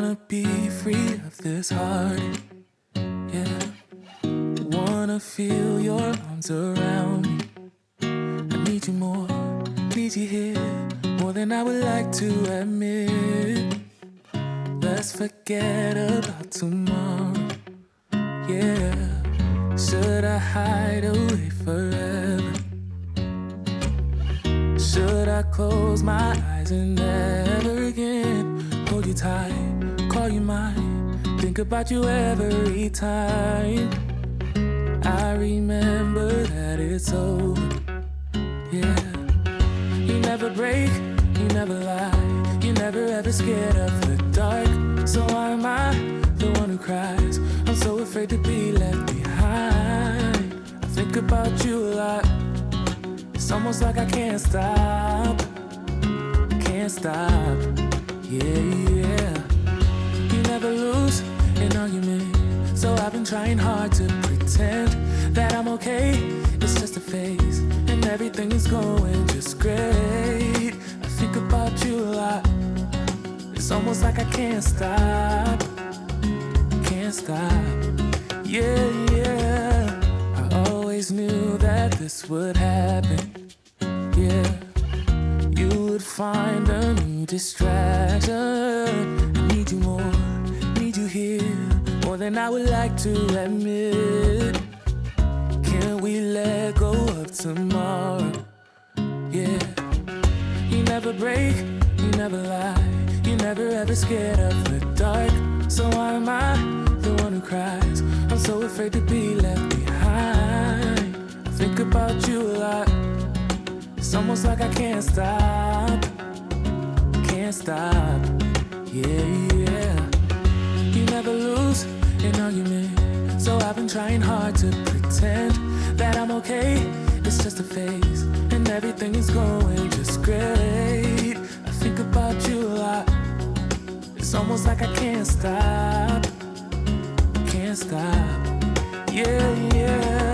Wanna be free of this heart, yeah. Wanna feel your arms around me. I need you more, need you here, more than I would like to admit. Let's forget about tomorrow, yeah. Should I hide away forever? Should I close my eyes and never again hold you tight, call you mine, think about you every time I remember that it's over, yeah. You never break, you never lie, you never ever scared of the dark. So why am I the one who cries? I'm so afraid to be left behind. I think about you a lot. It's almost like I can't stop, can't stop, yeah, yeah. You never lose an argument, so I've been trying hard to pretend that I'm okay. It's just a phase, and everything is going just great. I think about you a lot. It's almost like I can't stop, can't stop, yeah, yeah. I always knew that this would happen, yeah. You would find a new distraction. I need you more, need you here, more than I would like to admit. Can we let go of tomorrow, yeah. You never break, you never lie, you never ever scared of the dark. So why am I the one who cries? I'm so afraid to be left behind. I think about you a lot. It's almost like I can't stop, can't stop, yeah, yeah. You never lose an argument, so I've been trying hard to pretend that I'm okay. It's just a phase, and everything is going just great. I think about you a lot. It's almost like I can't stop, can't stop, yeah, yeah.